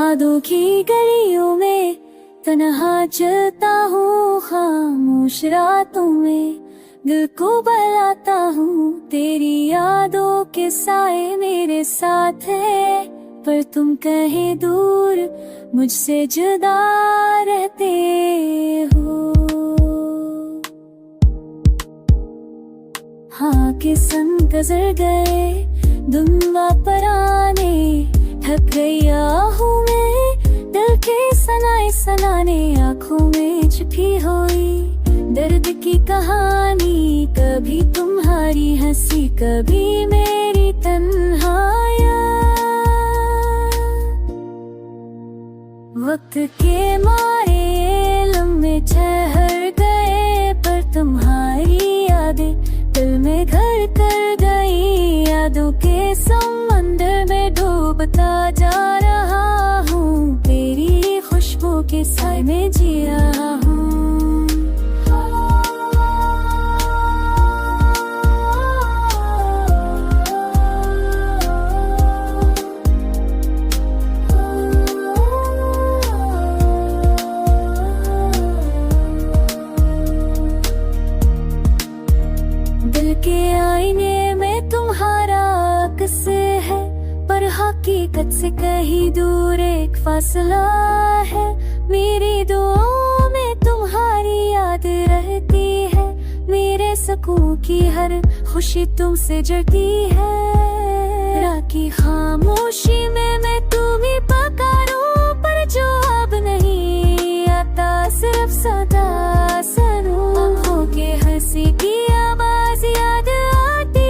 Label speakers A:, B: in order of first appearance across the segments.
A: यादों की गलियों में तन्हा चलता हूँ, खामोश रातों में दिल को बहलाता हूँ। तेरी यादों के साए मेरे साथ है, पर तुम कहीं दूर मुझसे जुदा रहते हो। हाँ के संग गुजर गए दिन पराने, थक गई आहूं में दिल के सनाए सनाने। आँखों में छिपी हुई दर्द की कहानी, कभी तुम्हारी हंसी कभी मेरी तन्हाइयाँ। वक्त के मारे लम्हे ठहर गए, पर तुम्हारी यादें दिल में घर कर गई। यादों के समंदर में डूबता जा रहा हूँ, तेरी खुशबू के साए में जी रहा हूँ। दिल के आईने में तुम्हारा अक्स है, पर हकीकत से कहीं दूर एक फासला है। मेरी दुआओं में तुम्हारी याद रहती है, मेरे सुकून की हर खुशी तुमसे जड़ती है। रात की खामोशी में मैं तुम्हें पुकारूं, पर जवाब नहीं आता, सिर्फ सदा सुनूं। आँखों के हंसी की आवाज याद आती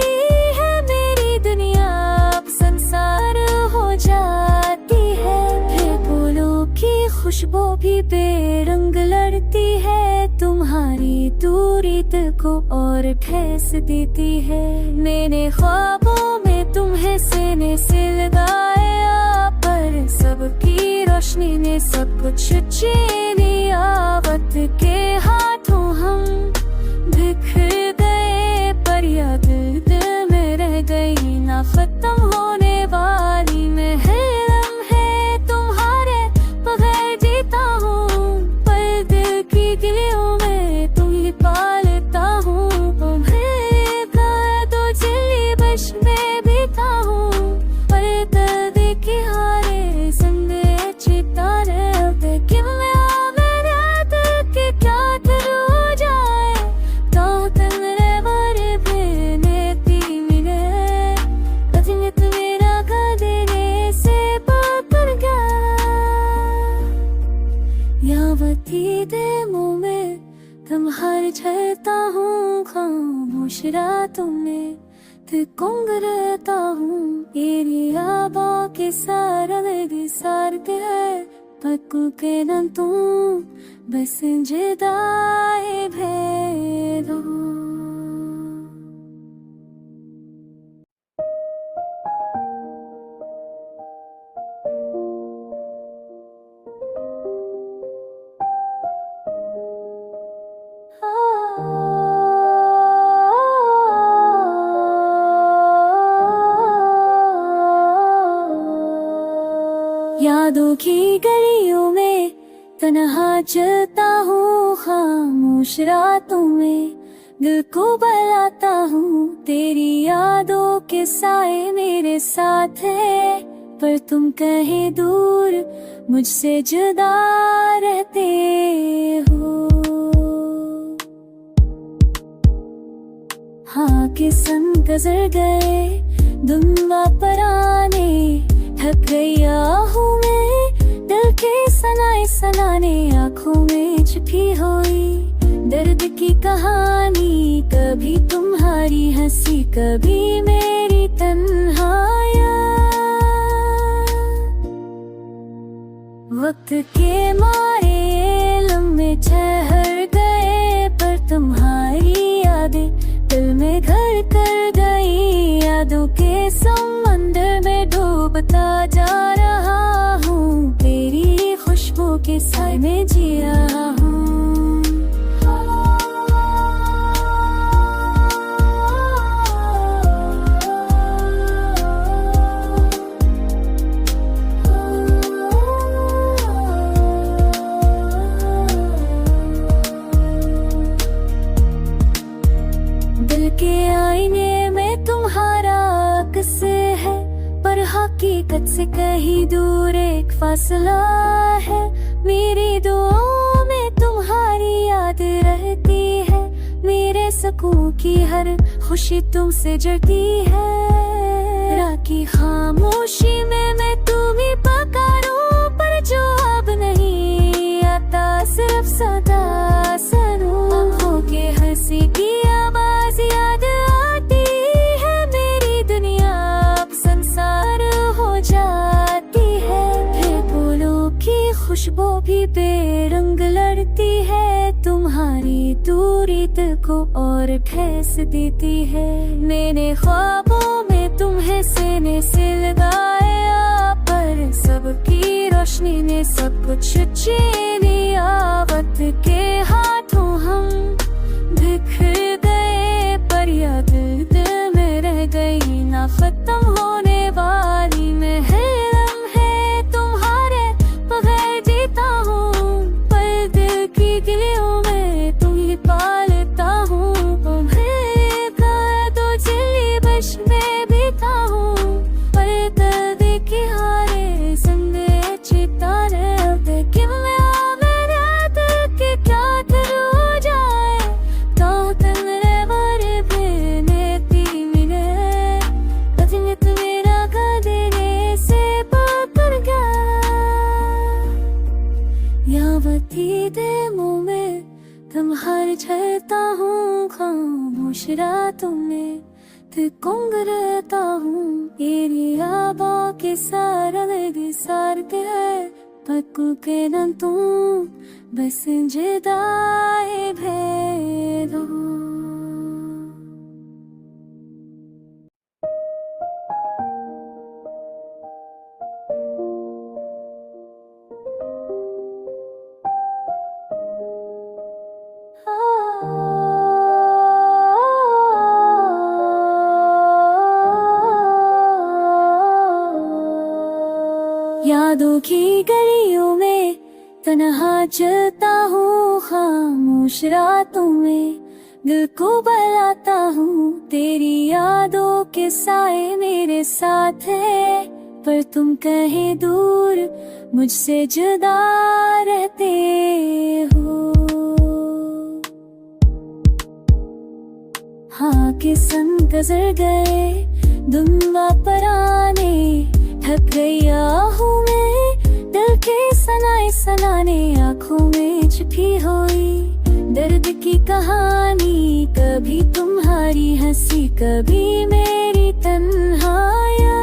A: है, मेरी दुनिया अब संसार हो जाती है। फिर फूलों की खुशबू भी बेरंग लड़ती है, तुम्हारी दूरी दिल को और ठेस देती है। मैंने ख्वाबों में तुम्हें सीने से लगाया, पर सबकी रोशनी ने सब कुछ छीन लिया। वक्त के हाथों हम बिखर गए, पर याद दिल में रह गई ना खत्म होने वाली। मैं है तुम्हारे बगैर जीता हूँ, पर दिल की गिलियों में तुम ही पालता हूँ। तुम्हें तो चिल्ली बश में बीता हूँ, पर दर्द के हारे जिंदगी चिता रहते। कि मैंने दिल के क्या हो जाए, तो तंगरे बारे भेने पी मिले। कथित मेरा गदरे से पकड़ गया, यावती दे मुँह में तुम हर झलता हूँ। खामोश रातों में ते कुंग रहता हूँ, तेरी आबा के सारा लगे सार के है। पक्कू के न तुम बस जुदाई भेदो। यादों की गलियों में तन्हा चलता हूँ, खामोश रातों में दिल को बहलाता हूँ। तेरी यादों के साए मेरे साथ है, पर तुम कहीं दूर मुझसे जुदा रहते हो। हाँ के संग गुजर गए दिन पराने, थक गई आहूं में दिल के सनाए सनाने। आँखों में छिपी हुई दर्द की कहानी, कभी तुम्हारी हंसी कभी मेरी तन्हाइयाँ। वक्त के मारे लम्हे ठहर गए, पर तुम्हारी यादें दिल में घर कर गई। यादों के समंदर में डूबता जा रहा हूँ, तेरी खुशबू के साए में जी रहा हूँ। अक्स है, पर हकीकत से कहीं दूर एक फासला है। मेरी दुआओं में तुम्हारी याद रहती है, मेरे सुकून की हर खुशी तुमसे जड़ती है। रात की खामोशी में मैं तुम्हें पुकारूं, पर जवाब नहीं आता, सिर्फ सदा सुनूं। आँखों के हंसी की आवाज याद आती है, मेरी दुनिया अब संसार हो जाती है। फिर फूलों की खुशबू भी बेरंग लड़ती है, तुम्हारी दूरी दिल को और ठेस देती है। मैंने ख्वाबों में तुम्हें सीने से लगाया, पर सबकी रोशनी ने सब कुछ छीन लिया। वक्त के हाथों हम बिखर गए, पर याद दिल में रह गई ना खत्म होने वाली। मैं है तुम्हारे बगैर जीता हूँ, पर दिल की गिलियों में तुम ही पालता हूँ। तुम्हें कहा तो चिल्ली बश में बीता हूँ, पर दर्द की हारे संगे चिता रहते कि मैं के क्या हो जाए। तो तन्ने बारे भेने तीमिने अजनत मेरा गदने से पकड़ गया। यावती दे मुँह में तुम्हारे छलता हूँ, खामोश रातों में गुंग रहता हूँ। तेरी आबा के सारा सारते है, पक्कू के न तुम बस जुदाई भेदो। यादों की गलियों में तन्हा चलता हूँ, खामोश रातों में दिल को बलाता हूँ। तेरी यादों के साए मेरे साथ है, पर तुम कहीं दूर मुझसे जुदा रहते हो। हाँ के संग गुजर गए दुनिया पराने, थक गई आहूं में दिल के सनाए सनाने। आँखों में छिपी हुई दर्द की कहानी, कभी तुम्हारी हंसी कभी मेरी तन्हाइयाँ।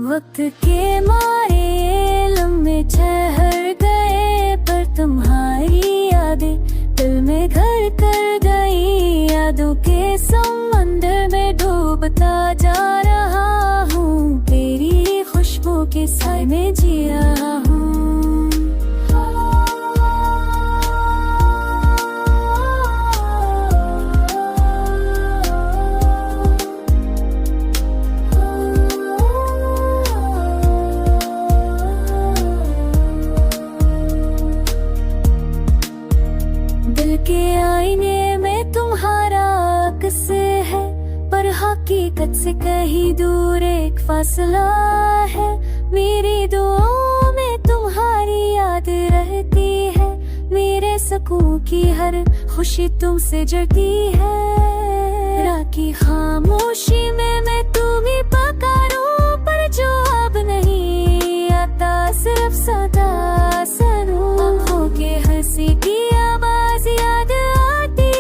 A: वक्त के मारे लम्हे ठहर गए, पर तुम्हारी यादें दिल में घर कर गई। यादों के समंदर में डूबता जा रहा हूँ, तेरी खुशबू के साए में जी रहा हूँ। दिल के आईने में तुम्हारा अक्स है, पर हकीकत से कहीं दूर एक फासला है। मेरी दुआओं में तुम्हारी याद रहती है, मेरे सुकून की हर खुशी तुमसे जड़ती है। रात की खामोशी में मैं तुम्हें पुकारूं, पर जवाब नहीं आता, सिर्फ सदा सुनूं। आँखों के हंसी की आवाज याद आती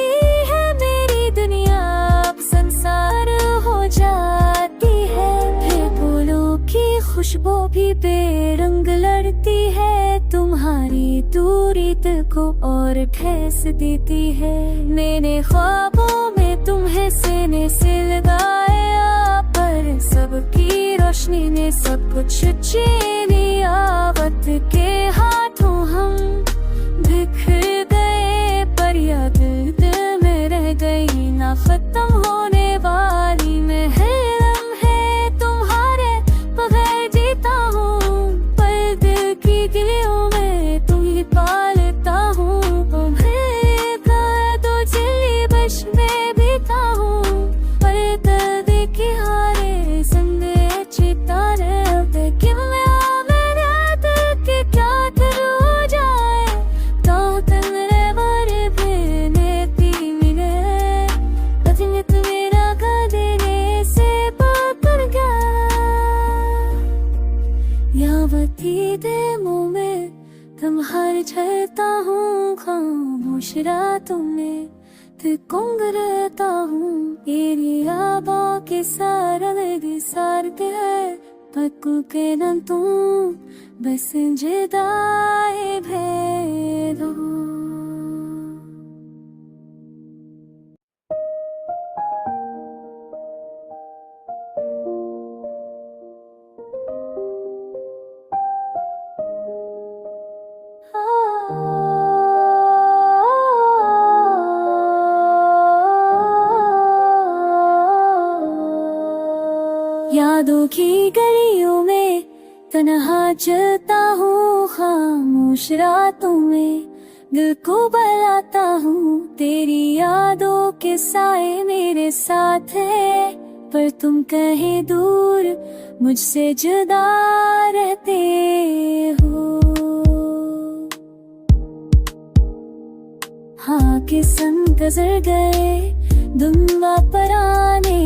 A: है, मेरी दुनिया अब संसार हो जाती है। फिर फूलों की खुशबू भी बेरंग लड़ती है, तुम्हारी दूरी दिल को और ठेस देती है। मैंने ख्वाबों में तुम्हें सीने से लगाया, पर सबकी रोशनी ने सब कुछ छीन लिया। वक्त के हाथों हम बिखर गए, पर याद दिल में रह गई ना खत्म होने वाली। मैं है तुम्हारे बगैर जीता हूँ, पर दिल की गिलियों में तुम ही पालता हूँ। तुम्हें कहा तो चिल्ली बश में बीता हूँ, दे मुँह में तुम्हारे झरता हूँ, खामोश रातों में गुंग रहता हूँ। तेरी आबा के सारा सारते है पक्कू के न तू बस जुदाई भेदो। यादों की गलियों में तन्हा चलता हूँ, खामोश रातों में दिल को बहलाता हूँ। तेरी यादों के साए मेरे साथ है, पर तुम कहीं दूर मुझसे जुदा रहते हो। हाँ किसन गुजर गए दिन पराने,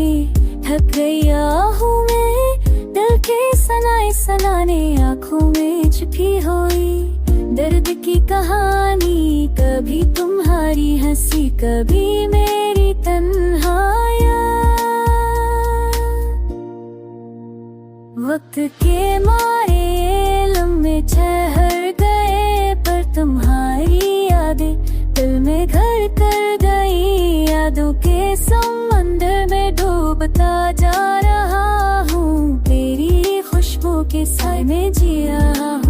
A: थक गया हूँ मैं दिल के सनाए सनाने। आँखों में छुपी हुई दर्द की कहानी, कभी तुम्हारी हंसी कभी मेरी तन्हाइयाँ। वक्त के मारे लम्हे ठहर गए, पर तुम्हारी यादें दिल में घर कर गई। यादों के समंदर में डूबता जा रहा हूँ, तेरी खुशबू के साए में जी रहा हूँ।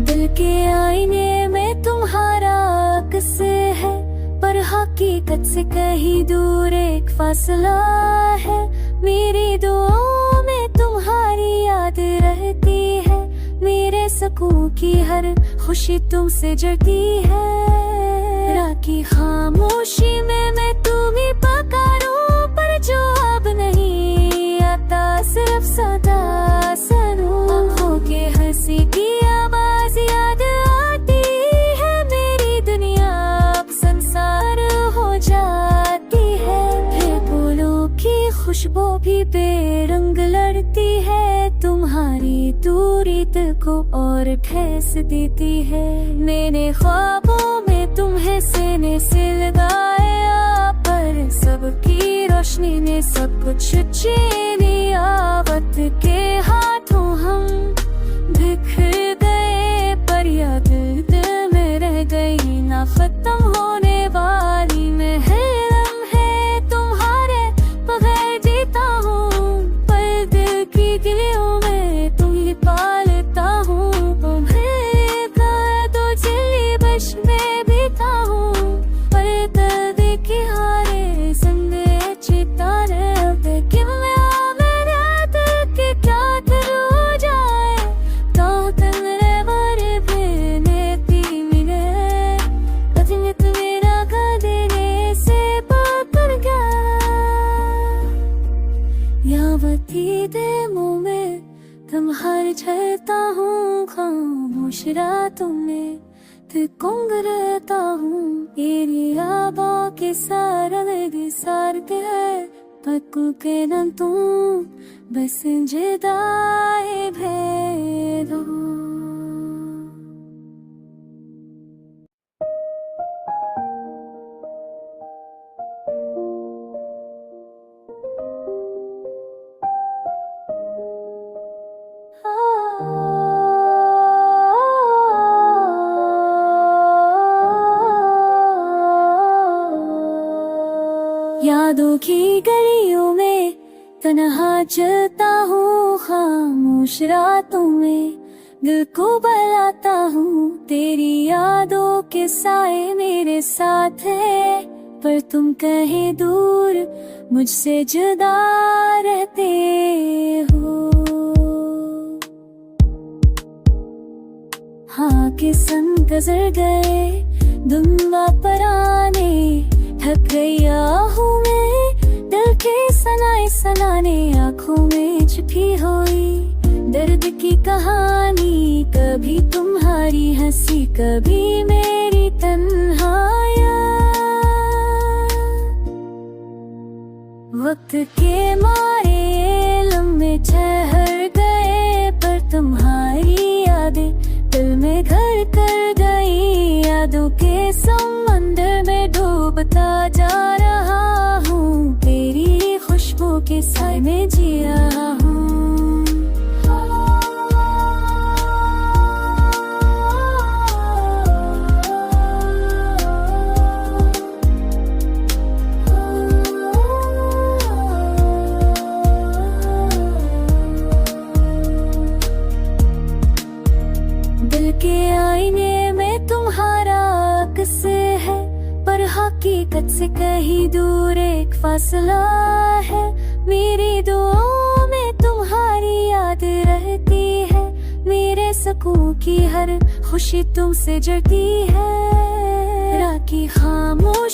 A: दिल के आईने में तुम्हारा अक्स है, पर हकीकत से कहीं दूर एक फासला है। मेरी दुआओं में तुम्हारी याद रहती है, मेरे सुकून की हर खुशी तुमसे जड़ती है। रात की खामोशी में मैं तुम्हें पुकारूं, पर जवाब नहीं आता, सिर्फ सदा सुनूं। आँखों के हंसी की आवाज याद आती है, मेरी दुनिया अब संसार हो जाती है। फिर फूलों की खुशबू भी बेरंग लड़ती है, तुम्हारी दूरी दिल को और ठेस देती है। मैंने ख्वाबों में तुम्हें सीने से लगाया, पर सबकी रोशनी ने सब कुछ छीन लिया। वक्त के हाथों हम बिखर गए, पर याद दिल में रह गई ना खत्म होने वाली। महरम है तुम्हारे बगैर जीता हूँ, पर दिल की गिलियों में तुम ही पालता हूँ। तुम्हें कहा तो चिल्ली बश में बीता हूँ, पर दर्द की हारे संगे चिता रहते। कि मैं दिल के क्या करूँ जाए, तो तंगरे बारे भेने ती मिले। अजनत मेरा गदरे से पाकर गया, यावती दे मुँह में तुम्हारे झरता हूँ, खामोश रातों में गुंग रहता हूँ। तेरी आबा के सारा सारते है पक्कू के न तू बस जुदाई भेदो। यादों की गलियों में तन्हा चलता हूँ, खामोश रातों में दिल को बहलाता हूँ। तेरी यादों के साए मेरे साथ है, पर तुम कहीं दूर मुझसे जुदा रहते हो। हाँ किसन गुजर गए दिन पराने, थक गया हूँ मैं दिल के सनाए सनाने। आँखों में रूठी हुई दर्द की कहानी, कभी तुम्हारी हंसी कभी मेरी तन्हाइयाँ। वक्त के मारे लम्हे ठहर गए, पर तुम्हारी यादें दिल में घर कर गई। यादों के समंदर में डूबता जा रहा हूँ, तेरी खुशबू के साए में जी रहा हूँ। दिल के आईने में तुम्हारा अक्स है, पर हकीकत से कहीं दूर एक फासला है। मेरी दुआओं में तुम्हारी याद रहती है, मेरे सुकून की हर खुशी तुमसे जड़ती है। रात की खामोश